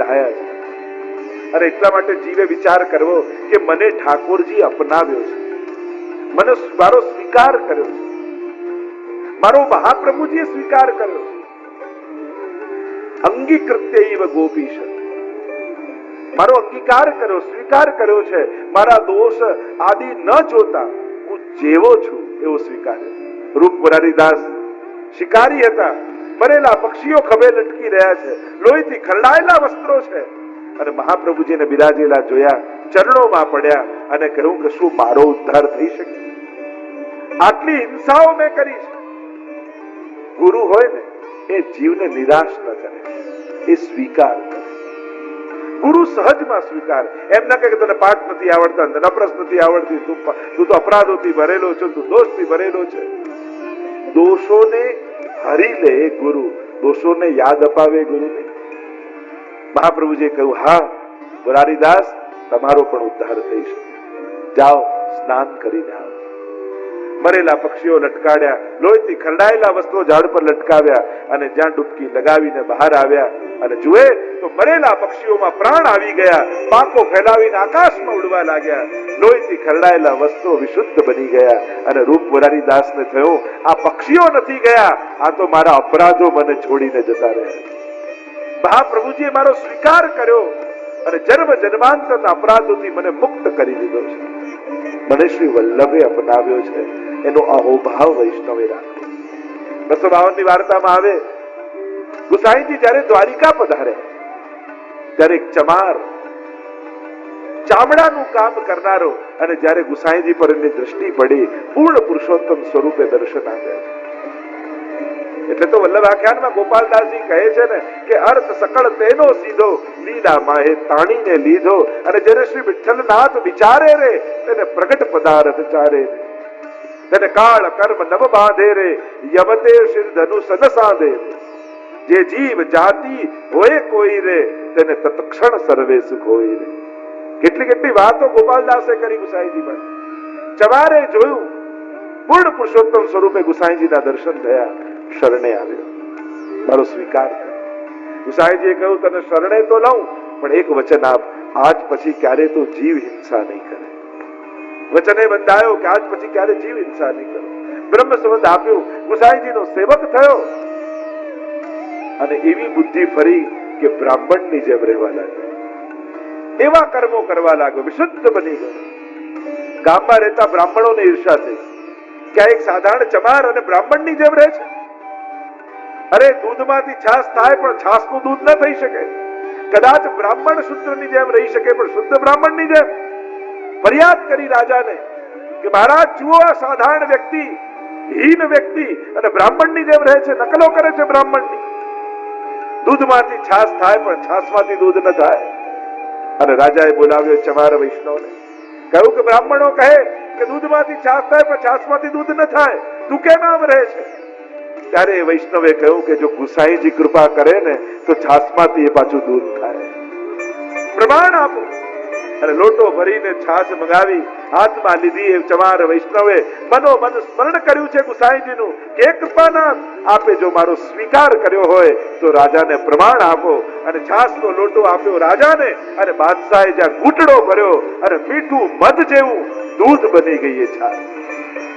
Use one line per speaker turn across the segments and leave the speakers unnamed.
સહાયા છે. અને એટલા માટે જીવે વિચાર કરવો કે મને ઠાકોરજી અપનાવ્યો છે, મને મારો સ્વીકાર કર્યો છે, મારો મહાપ્રભુજીએ સ્વીકાર કર્યો છે. અંગીકૃત્યૈવ ગોપીશ, મારો અંગીકાર કર્યો, સ્વીકાર કર્યો છે. મારા દોષ આદિ ન જોતા હું જેવો છું એવો સ્વીકાર્યો. રૂપ મુરારીદાસ શિકારી હતા, મરેલા પક્ષીઓ ખભે લટકી રહ્યા છે, લોહીથી ખરડાયેલા વસ્ત્રો છે, અને મહાપ્રભુજીને બિરાજેલા જોયા, ચરણોમાં પડ્યા અને કહ્યું કે શું મારો ઉદ્ધાર થઈ શકે? આટલી હિંસાઓ મેં કરી છે. ગુરુ હોય ને એ જીવને નિરાશ ન કરે, એ સ્વીકાર કરે. ગુરુ સહજમાં સ્વીકાર. એમ ના કહે કે તને પાઠ નથી આવડતા, તને અપરસ નથી આવડતી, તું તો અપરાધોથી ભરેલો છે, તું દોષથી ભરેલો છે. દોષોને હરી લે ગુરુ, દોષોને યાદ અપાવે ગુરુ નહીં. મહાપ્રભુજીએ કહ્યું, હા મુરારીદાસ, તમારો પણ ઉદ્ધાર થઈ શકે. જાઓ સ્નાન કરીને આવો. મરેલા પક્ષીઓ લટકાડ્યા, લોહીથી ખરડાયેલા વસ્ત્રો ઝાડ પર લટકાવ્યા અને જ્યાં ડૂબકી લગાવીને બહાર આવ્યા અને જુએ તો મરેલા પક્ષીઓમાં પ્રાણ આવી ગયા, પાંખો ફેલાવીને આકાશમાં ઉડવા લાગ્યા, લોહીથી ખરડાયેલા વસ્ત્રો વિશુદ્ધ બની ગયા. અને રૂપ મુરારીદાસને થયું, આ પક્ષીઓ નથી ગયા, આ તો મારા અપરાધો મને છોડીને જતા રહ્યા. મહાપ્રભુજીએ મારો સ્વીકાર કર્યો અને જન્મ જન્માંતરના અપરાધોથી મને મુક્ત કરી દીધો છે. મને શ્રી વલ્લભે અપનાવ્યો છે, એનો અહોભાવ વૈષ્ણવે રાખ્યો. 252 વાર્તામાં આવે, ગુસાઈજી જયારે દ્વારિકા પધાર્યા ત્યારે એક ચમાર, ચામડાનું કામ કરનારો, અને જયારે ગુસાઈજી પર એની દ્રષ્ટિ પડી, પૂર્ણ પુરુષોત્તમ સ્વરૂપે દર્શન આપ્યા છે. એટલે તો વલ્લભ આખ્યાનમાં ગોપાલદાસજી કહે છે ને કે અર્થ સકળ તેનો સીધો, લીલા માહે તાણીને લીધો. અને જેને શ્રી વિઠ્ઠલનાથ વિચારે રે તેને પ્રગટ પદાર્થ ચારે રે, તેને કાળ કર્મ નવ બાંધે રે, યમતે શિર ધનુષ ન સાંધે રે. જે જીવ જાતિ હોય કોઈ રે તેને તત્ક્ષણ સર્વે સુખ હોય રે. કેટલી કેટલી વાતો ગોપાલદાસે કરી ગુસાઈજી પર. ચવારે જોયું, પૂર્ણ પુરુષોત્તમ સ્વરૂપે ગુસાઈજીના દર્શન થયા, શરણે આવ્યો, મારો સ્વીકાર કર્યો. ગુસાઈજીએ કહ્યું, તને શરણે તો લઉં, પણ એક વચન આપ, આજ પછી ક્યારે તો જીવ હિંસા નહીં કરે. વચને બંધાયો કે આજ પછી ક્યારે જીવ હિંસા નહીં કરે. બ્રહ્મ સંબંધ આપ્યો, ગુસાઈજીનો સેવક થયો અને એવી બુદ્ધિ ફરી કે બ્રાહ્મણની જેમ રહેવા લાગ્યો, એવા કર્મો કરવા લાગ્યો, વિશુદ્ધ બની ગયો. ગામમાં રહેતા બ્રાહ્મણોને ઈર્ષા થઈ કે એક સાધારણ ચમાર અને બ્રાહ્મણની જેમ રહે છે. અરે દૂધમાંથી છાશ થાય પણ છાશનું દૂધ ન થઈ શકે. કદાચ બ્રાહ્મણ શુદ્રની જેમ રહી શકે પણ શુદ્ધ બ્રાહ્મણની જેમ. ફરિયાદ કરી રાજાને કે મહારાજ જુઓ, આ સાધારણ વ્યક્તિ, હીન વ્યક્તિ અને બ્રાહ્મણની જેમ રહે છે, નકલો કરે છે બ્રાહ્મણની. દૂધમાંથી છાશ થાય પણ છાશમાંથી દૂધ ન થાય. અને રાજાએ બોલાવ્યો ચમાર વૈષ્ણવને, કહ્યું કે બ્રાહ્મણો કહે કે દૂધમાંથી છાશ થાય પણ છાશમાંથી દૂધ ન થાય, તું કેમ આમ રહે છે? ત્યારે વૈષ્ણવે કહ્યું કે જો ગુસાઈજી કૃપા કરે ને તો છાશમાંથી એ પાછું દૂધ થાય. પ્રમાણ આપો. અને લોટો ભરીને છાશ મંગાવી, હાથમાં લીધી. એ ચમાર વૈષ્ણવે મનોમન સ્મરણ કર્યું છે ગુસાઈજીનું કે કૃપાનાથ, આપે જો મારો સ્વીકાર કર્યો હોય તો રાજાને પ્રમાણ આપો. અને છાશનો લોટો આપ્યો રાજાને, અને બાદશાહે જ્યાં ઘૂંટડો ભર્યો અને મીઠું મધ જેવું દૂધ બની ગઈ એ છાશ.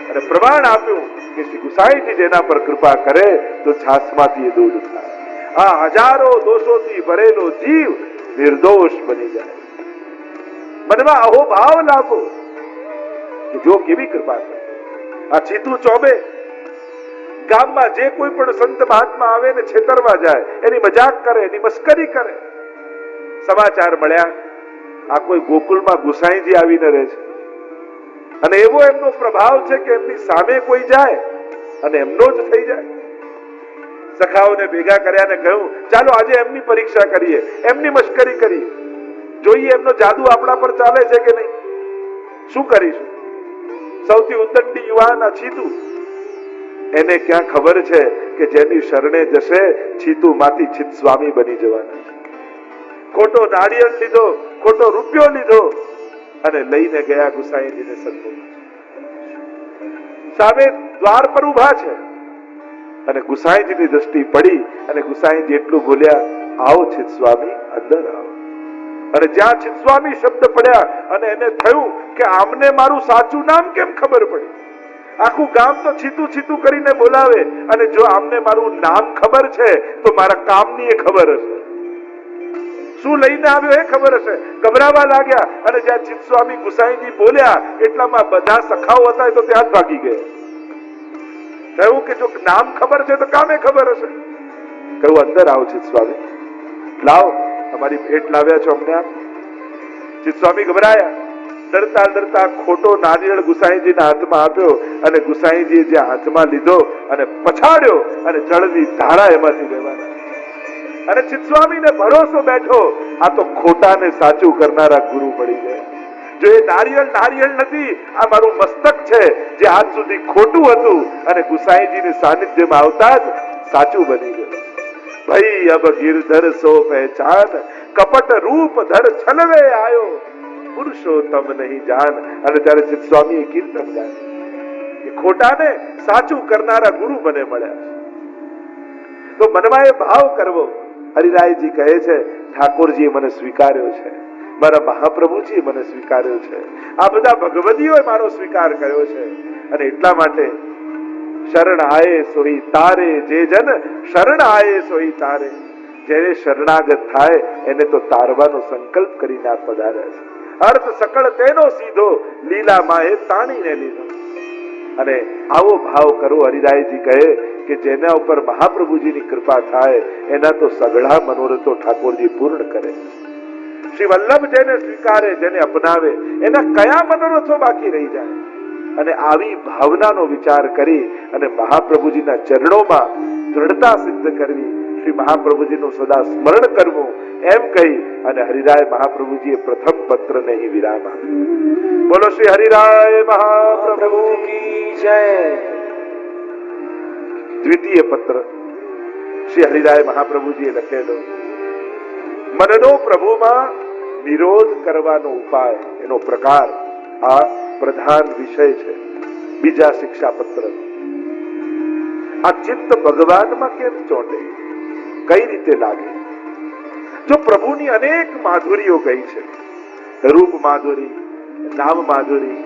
અને પ્રમાણ આપ્યું કે શ્રી ગુસાઈજી જેના પર કૃપા કરે તો છાશમાંથી એ દૂધ થાય. આ હજારો દોષોથી ભરેલો જીવ નિર્દોષ બની જાય. મનમાં અહોભાવ લાગો કે જો કેવી કૃપા કરે. આ ચીતુ ચોબે ગામમાં જે કોઈ પણ સંત મહાત્મા આવે ને છેતરવા જાય, એની મજાક કરે, એની મસ્કરી કરે. સમાચાર મળ્યા, આ કોઈ ગોકુળમાં ગુસાઈજી આવીને રહે છે અને એવો એમનો પ્રભાવ છે કે એમની સામે કોઈ જાય અને એમનો જ થઈ જાય. સખાઓને ભેગા કર્યા ને કહ્યું, ચાલો આજે એમની પરીક્ષા કરીએ, એમની મશ્કરી કરીએ, જોઈએ એમનો જાદુ આપણા પર ચાલે છે કે નહીં. શું કરીશું? સૌથી ઉદ્દંડી યુવાન આ ચીતુ, એને ક્યાં ખબર છે કે જેની શરણે જશે ચીતુ માંથી ચિત સ્વામી બની જવાના છે. ખોટો નાળિયેર લીધો, ખોટો રૂપિયો લીધો અને લઈને ગયા ગુસાઈજીને સન્મુખ. સામે દ્વાર પર ઉભા છે અને ગુસાઈજીની દ્રષ્ટિ પડી અને ગુસાઈજી એટલું બોલ્યા, આવો ચિત સ્વામી, અંદર આવો. અને જ્યાં ચિત્સ્વામી શબ્દ પડ્યા અને એને થયું કે આમને મારું સાચું નામ કેમ ખબર પડી. આખું ગામ તો છીતું છીતું કરીને બોલાવે, અને જો આમને મારું નામ ખબર છે તો મારા કામની એ ખબર હશે, શું લઈને આવ્યો એ ખબર હશે. ગભરાવા લાગ્યા, અને જ્યાં ચિત્સ્વામી ગુસાઈજી બોલ્યા એટલામાં બધા સખાઓ હતા તો ત્યાં જ ભાગી ગયા. કહ્યું કે જો નામ ખબર છે તો કામે ખબર હશે. કહ્યું અંદર આવો ચિત્સ્વામી, લાવો અમારી ભેટ લાવ્યા છો અમને. ચિત્સ્વામી ગભરાયા, ડરતા ડરતા ખોટો નારિયેળ ગુસાઈજીના હાથમાં આપ્યો, અને ગુસાઈજીએ જે હાથમાં લીધો અને પછાડ્યો, અને જળની ધારા એમાંથી વહેવાના. અને ચિત્સ્વામીને ભરોસો બેઠો, આ તો ખોટાને સાચું કરનારા ગુરુ મળી ગયા. જો એ નારિયેળ નથી, આ મારું મસ્તક છે જે આજ સુધી ખોટું હતું, અને ગુસાઈજીની સાનિધ્યમાં આવતા જ સાચું બની ગયું. ભાઈ અબ ગિરધર સો પહેચાન, કપટ રૂપ ધર છલવે આયો, પુરુષોત્તમ નહીં જાન. અને ત્યારે ચિત્સ્વામીએ કીર્તન ગાયું કે ખોટાને સાચું કરનારા ગુરુ મને મળ્યા. તો મનમાં એ ભાવ કરવો. હરિરાયજી કહે છે ઠાકોરજીએ મને સ્વીકાર્યો છે, મારા મહાપ્રભુજીએ મને સ્વીકાર્યો છે, આ બધા ભગવદીઓએ મારો સ્વીકાર કર્યો છે. અને એટલા માટે શરણ આયે સોઈ તારે, જે જન શરણ આયે સોઈ તારે. જેને શરણાગત થાય એને તો તારવાનો સંકલ્પ કરીને આ પધાર્યા છે. અર્થ સકળ તેનો સીધો, લીલા માએ તાણીને લીધો. અને આવો ભાવ કરો. હરિરાયજી કહે કે જેના ઉપર મહાપ્રભુજીની કૃપા થાય એના તો સઘળા મનોરથો ઠાકોરજી પૂર્ણ કરે. શ્રી વલ્લભ જેને સ્વીકારે, જેને અપનાવે, એના કયા મનોરથો બાકી રહી જાય. અને આવી ભાવનાનો વિચાર કરી અને મહાપ્રભુજીના ચરણોમાં દૃઢતા સિદ્ધ કરવી, શ્રી મહાપ્રભુજીનું સદા સ્મરણ કરવું, એમ કહી અને હરિરાય મહાપ્રભુજીએ પ્રથમ પત્રને અહીં વિરામ આપ્યો. બોલો શ્રી હરિરાય મહાપ્રભુ કી જય. દ્વિતીય પત્ર શ્રી હરિરાય મહાપ્રભુજીએ લખેલો. મનનો પ્રભુમાં નિરોધ કરવાનો ઉપાય, એનો પ્રકાર આ પ્રધાન વિષય છે બીજા શિક્ષા પત્ર. આ ચિત્ત ભગવાનમાં કેમ ચોંટે, કઈ રીતે લાગે? જો પ્રભુની અનેક માધુરીઓ ગઈ છે, રૂપ માધુરી, નામ માધુરી,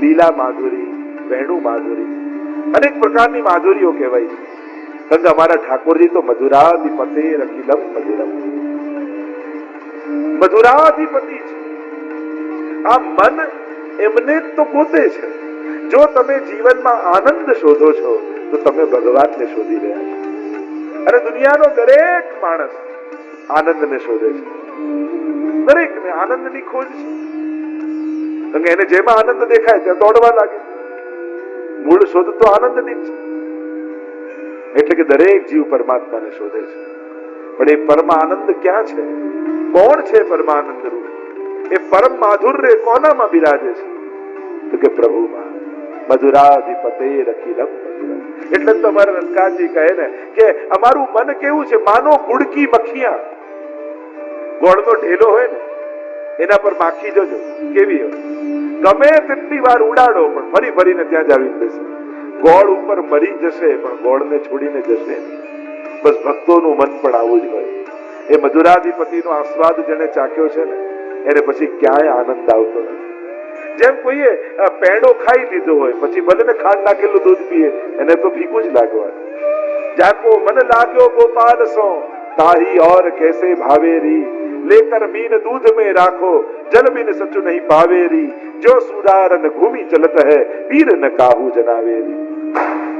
લીલા માધુરી, વેણુ માધુરી, અનેક પ્રકારની માધુરીઓ કહેવાય છે. કારણ કે અમારા ઠાકોરજી તો મધુરાધિપતે રખિલમ મધુરમ, મધુરાધિપતિ છે. આ મન એમને તો પોતે છે. જો તમે જીવનમાં આનંદ શોધો છો તો તમે ભગવાનને શોધી રહ્યા છો. અને દુનિયાનો દરેક માણસ આનંદને શોધે છે, દરેકને આનંદની ખોજ છે. કારણ કે એને જેમાં આનંદ દેખાય ત્યાં દોડવા લાગે. મૂળ શોધ તો આનંદની જ છે. એટલે કે દરેક જીવ પરમાત્માને શોધે છે. પણ એ પરમ આનંદ ક્યાં છે? કોણ છે પરમાનંદ રૂપ? એ પરમ માધુર્ય કોનામાં બિરાજે છે? તો કે પ્રભુમાં. મધુરાધિપતે રખિલમ મધુરમ. એટલે તો અમારા રંકાજી કહે ને કે અમારું મન કેવું છે, માનો ગુડકી મખિયા. ગોળનો ઢેલો હોય ને એના પર માખી જોજો કેવી હોય. ગમે તેટલી વાર ઉડાડો પણ ફરી ફરીને ત્યાં જ આવી જશે. ગોળ ઉપર મરી જશે પણ ગોળને છોડીને જશે. બસ ભક્તોનું મન પણ આવું જ હોય. એ મધુરાધિપતિનો આસ્વાદ જેને ચાખ્યો છે ને એને પછી ક્યાંય આનંદ આવતો નથી. જેમ કોઈએ પેંડો ખાઈ લીધો હોય પછી ભલે ને ખાંડ નાખેલું દૂધ પીએ, એને તો ફીકું જ લાગવાનું. જાકો મન લાગ્યો ગોપાલ સો, તાહી और कैसे भावेरी, लेकर मीन दूध में राखो, जल बिन सचु नहीं पावेरी, जो सुदारन घूमी चलत है, पीर न काहू जनावेरी.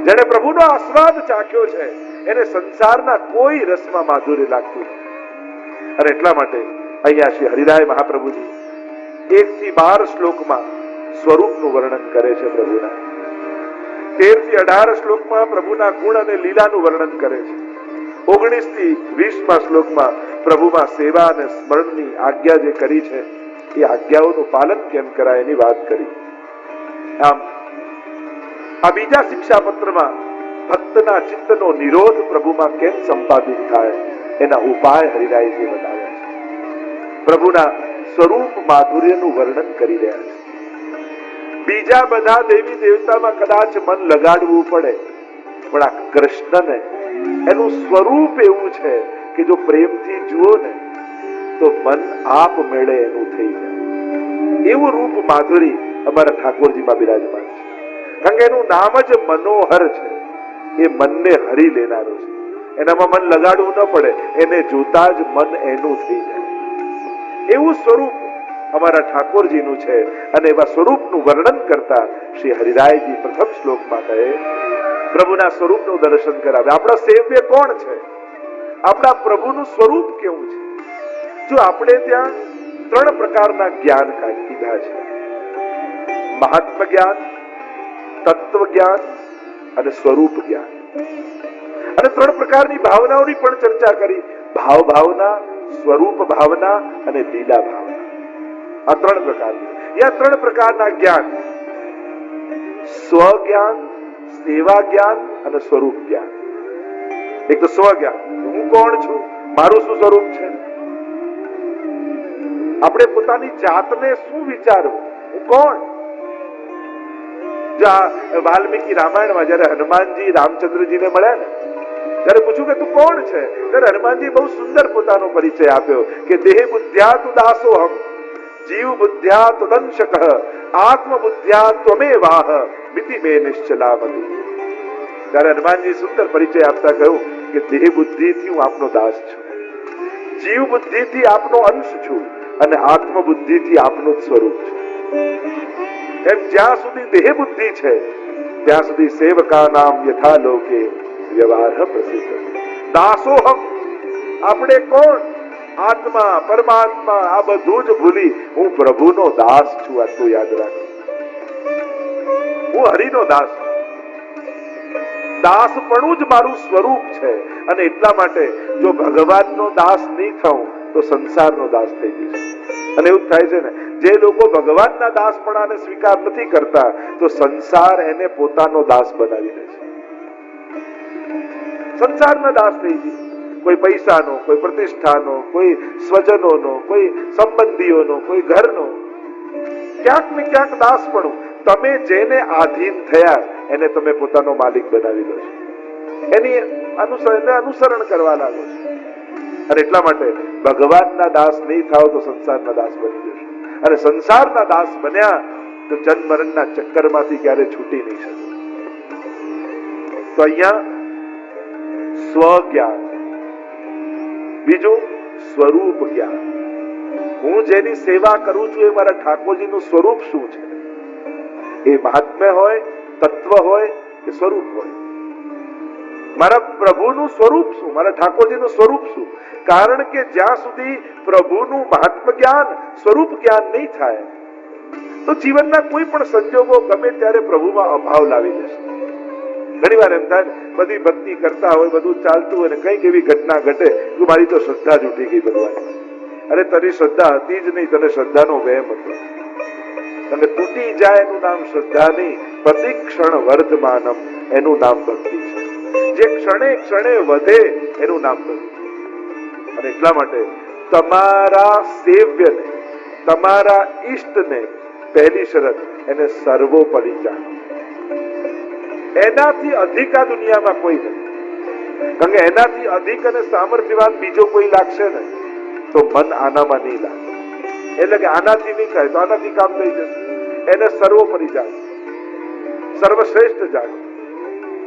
જેને પ્રભુનો આસ્વાદ ચાખ્યો છે એને સંસારના કોઈ રસમાં માધુર્ય લાગતું નથી. અને એટલા માટે અહીંયા શ્રી હરિરાય મહાપ્રભુજી 1 થી 12 શ્લોકમાં સ્વરૂપનું વર્ણન કરે છે પ્રભુના. 13 થી 18 શ્લોકમાં પ્રભુના ગુણ અને લીલાનું વર્ણન કરે છે. 19 થી 20 શ્લોકમાં પ્રભુમાં સેવા અને સ્મરણની આજ્ઞા જે કરી છે એ આજ્ઞાઓનું પાલન કેમ કરાય એની વાત કરી. આમ આ બીજા શિક્ષાપત્રમાં ભક્તના ચિત્તનો નિરોધ પ્રભુમાં કેમ સંપાદિત થાય એના ઉપાય હરિરાયજી બતાવ્યા છે. પ્રભુના સ્વરૂપ માધુર્યનું વર્ણન કરી રહ્યા છે. બીજા બધા દેવી દેવતામાં કદાચ મન લગાડવું પડે, પણ આ કૃષ્ણને એનું સ્વરૂપ એવું છે કે જો પ્રેમથી જુઓ ને તો મન આપ મેળે એનું થઈ જાય. એવું રૂપ માધુરી અમારા ઠાકોરજીમાં બિરાજમાન છે. કારણ કે એનું નામ જ મનોહર છે. એ મનને હરી લેનારું છે. એનામાં મન લગાડવું ન પડે, એને જોતા જ મન એનું થઈ જાય. એવું સ્વરૂપ અમારા ઠાકોરજીનું છે. અને એવા સ્વરૂપનું વર્ણન કરતા શ્રી હરિરાયજી પ્રથમ શ્લોકમાં કહે, પ્રભુના સ્વરૂપનું દર્શન કરાવે. આપણા સેવ્ય કોણ છે? આપણા પ્રભુનું સ્વરૂપ કેવું છે? જો આપણે ત્યાં 3 પ્રકારના જ્ઞાન કીધા છે: મહાત્મ જ્ઞાન, તત્વ જ્ઞાન અને સ્વરૂપ જ્ઞાન. અને 3 પ્રકારની ભાવનાઓની પણ ચર્ચા કરી: ભાવ ભાવના, સ્વરૂપ ભાવના અને લીલા ભાવના. આ 3 પ્રકારની. આ 3 પ્રકારના જ્ઞાન: સ્વ જ્ઞાન, સેવા જ્ઞાન અને સ્વરૂપ જ્ઞાન. એક તો સ્વ જ્ઞાન, હું કોણ છું, મારું શું સ્વરૂપ છે. આપણે પોતાની જાતને શું વિચારવું, હું કોણ. વાલ્મીકી રામાયણમાં જયારે હનુમાનજી રામચંદ્રજીને મળ્યા ને, ત્યારે પૂછ્યું કે તું કોણ છે, ત્યારે હનુમાનજી બહુ સુંદર પોતાનો પરિચય આપ્યો કે દેહ બુદ્ધ્યા તુ દાસોહમ, જીવ બુદ્ધ્યા તદંશકઃ, આત્મ બુદ્ધ્યા ત્વમેવાહ, મિતિ મે નિશ્ચલામતિ. ત્યારે હનુમાનજી સુંદર પરિચય આપતા કહ્યું કે દેહ બુદ્ધિથી હું આપનો દાસ છું, જીવ બુદ્ધિથી આપનો અંશ છું અને આત્મ બુદ્ધિથી આપનું સ્વરૂપ છું. એમ જ્યાં સુધી દેહ બુદ્ધિ છે ત્યાં સુધી સેવકા નામ યથા લોકે વ્યવહાર પ્રસિદ્ધ. દાસોહમ, આપણે કોણ? આત્મા, પરમાત્મા, આ બધું જ ભૂલી હું પ્રભુનો દાસ છું. આટલું યાદ રાખ. હું હરિનો દાસ છું. દાસપણું જ મારું સ્વરૂપ છે. અને એટલા માટે જો ભગવાનનો દાસ નહીં થાઉં તો સંસારનો દાસ થઈ જઈશ. અને એવું થાય છે ને, જે લોકો ભગવાનના દાસપણાને સ્વીકાર નથી કરતા તો સંસાર એને પોતાનો દાસ બનાવી દે છે. સંસારના દાસ થઈ જાય. કોઈ પૈસાનો, કોઈ પ્રતિષ્ઠાનો, કોઈ સ્વજનોનો, કોઈ સંબંધીઓનો, કોઈ ઘરનો, ક્યાંક ને ક્યાંક દાસપણું. તમે જેને આધીન થયા એને તમે પોતાનો માલિક બનાવી દો છો. એની અનુસરણ કરવા લાગો છો. અને એટલા માટે ભગવાનના દાસ નહીં થાવ તો સંસારના દાસ બની જશો. અને સંસારના દાસ બન્યા તો જન્મ મરણના ચક્કરમાંથી ક્યારે છૂટી નહીં શકો. તો અહીંયા સ્વજ્ઞાન, બીજું સ્વરૂપ જ્ઞાન. હું જેની સેવા કરું છું એ મારા ઠાકોરજીનું સ્વરૂપ શું છે? એ મહાત્મ્ય હોય, તત્વ હોય કે સ્વરૂપ હોય. મારા પ્રભુનું સ્વરૂપ શું, મારા ઠાકોરજીનું સ્વરૂપ શું? કારણ કે જ્યાં સુધી પ્રભુનું મહાત્મ જ્ઞાન, સ્વરૂપ જ્ઞાન નહીં થાય તો જીવનના કોઈ પણ સંજોગો ગમે ત્યારે પ્રભુમાં અભાવ લાવી દેશે. ઘણી વાર એમ થાય, બધી ભક્તિ કરતા હોય, બધું ચાલતું હોય ને કંઈક એવી ઘટના ઘટે કે મારી તો શ્રદ્ધા જ ઉઠી ગઈ ભગવાન. અરે તારી શ્રદ્ધા હતી જ નહીં, તને શ્રદ્ધાનો વહેમ હતો. તમે તૂટી જાય એનું નામ શ્રદ્ધા નહીં, પ્રતિક્ષણ વર્ધમાનમ એનું નામ ભક્તિ છે. જે ક્ષણે ક્ષણે વધે એનું નામ ભક્તિ. અને એટલા માટે તમારા સેવ્યને, તમારા ઈષ્ટને પહેલી શરત એને સર્વોપરી જાણો. એનાથી અધિક આ દુનિયામાં કોઈ નથી. કારણ કે એનાથી અધિક અને સામર્થ્યવાન બીજો કોઈ લાગશે ને તો મન આનામાં નહીં લાગે. એટલે કે આનાથી નહીં થાય તો આનાથી કામ થઈ જશે. એને સર્વોપરી જાણો, સર્વશ્રેષ્ઠ જાણો.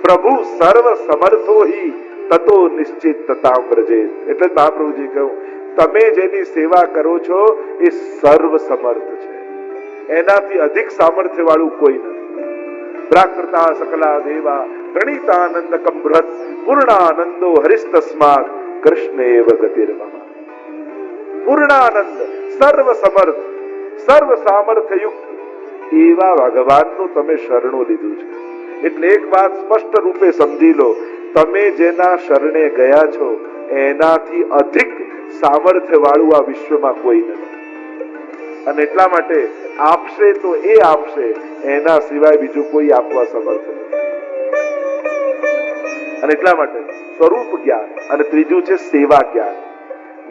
પ્રભુ સર્વ સમર્થો હિ તતો નિશ્ચિત તતામ વ્રજેત. એટલે મહાપ્રભુજી કહ્યું, તમે જેની સેવા કરો છો એ સર્વ સમર્થ છે. એનાથી અધિક સામર્થ્ય વાળું કોઈ નથી. પ્રાકૃતા સકલા દેવા ગણિતાનંદ કમ્ભ્રત પૂર્ણાનંદો હરિસ્તસ્માત કૃષ્ણેવ ગતિર્મમ. પૂર્ણાનંદ, સર્વ સમર્થ, સર્વ સામર્થ્ય યુક્ત એવા ભગવાનનું તમે શરણું લીધું છે. એટલે એક વાત સ્પષ્ટ રૂપે સમજી લો, તમે જેના શરણે ગયા છો એનાથી અધિક સામર્થ્ય વાળું આ વિશ્વમાં કોઈ નથી. અને એટલા માટે આપશે તો એ આપશે, એના સિવાય બીજું કોઈ આપવા સમર્થ નથી. અને એટલા માટે સ્વરૂપ જ્ઞાન. અને ત્રીજું છે સેવા જ્ઞાન.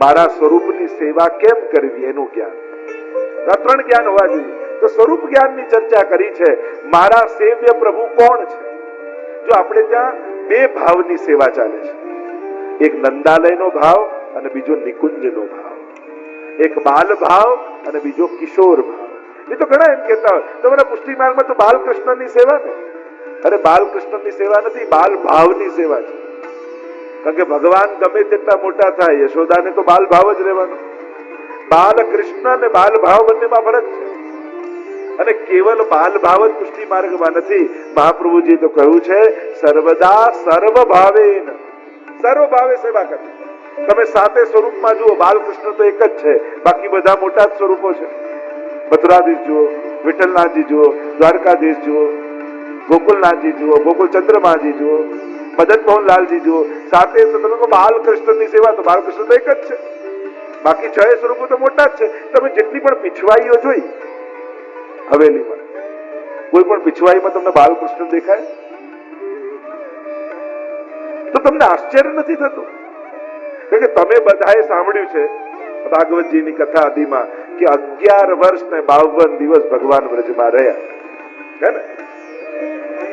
મારા સ્વરૂપની સેવા કેમ કરવી એનું જ્ઞાન. આ 3 જ્ઞાન હોવા જોઈએ. તો સ્વરૂપ જ્ઞાનની ચર્ચા કરી છે. મારા સેવ્ય પ્રભુ કોણ છે? જો આપણે ત્યાં 2 ભાવની સેવા ચાલે છે. એક નંદાલયનો ભાવ અને બીજો નિકુંજનો ભાવ. એક બાલ ભાવ અને બીજો કિશોર ભાવ. એ તો ઘણા એમ કહેતા હોય તમારા પુષ્ટિ માર્ગમાં તો બાલકૃષ્ણની સેવા ને. અરે બાલકૃષ્ણની સેવા નથી, બાલ ભાવની સેવા છે. કારણ કે ભગવાન ગમે તેટલા મોટા થાય, યશોદાને તો બાલ ભાવ જ રહેવાનો. બાલકૃષ્ણ અને બાલ ભાવ બંનેમાં ફરક છે. અને કેવલ બાલ ભાવ જ પુષ્ટિ માર્ગમાં નથી. મહાપ્રભુજી તો કહ્યું છે સર્વદા સર્વ ભાવેન, સર્વ ભાવે સેવા કરવી. તમે સાતે સ્વરૂપમાં જુઓ, બાલકૃષ્ણ તો એક જ છે, બાકી બધા મોટા જ સ્વરૂપો છે. મથુરાધીશ જુઓ, વિઠ્ઠલનાથજી જુઓ, દ્વારકાધીશ જુઓ, ગોકુલનાથજી જુઓ, ગોકુલ ચંદ્રમાજી જુઓ, મદન મોહનલાલજી જુઓ. સાતે તમે બાલકૃષ્ણની સેવા તો બાલકૃષ્ણ તો એક જ છે, બાકી 6 સ્વરૂપો તો મોટા જ છે. તમે જેટલી પણ પીછવાઈઓ જોઈ હવેલીમાં, કોઈ પણ પીછવાઈમાં તમને બાલકૃષ્ણ દેખાય તો તમને આશ્ચર્ય નથી થતું? કારણ કે તમે બધાએ સાંભળ્યું છે ભાગવતજીની કથા આદિમાં કે 11 વર્ષ ને 52 દિવસ ભગવાન વ્રજમાં રહ્યા છે ને.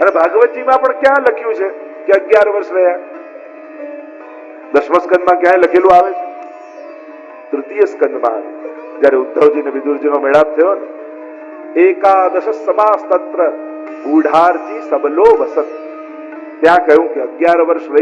અને ભાગવતજીમાં પણ ક્યાં લખ્યું છે કે 11 વર્ષ રહ્યા? 10મા સ્કંદમાં ક્યાંય લખેલું આવે છે? તૃતીય સ્કંદમાં જયારે ઉદ્ધવજી ને વિદુરજીનો મેળાપ થયો ને, એકાદશ સમાસ તત્ર ગૂઢાર્થી સબલો વસત, ત્યાં કહ્યું કે 11 વર્ષ રહી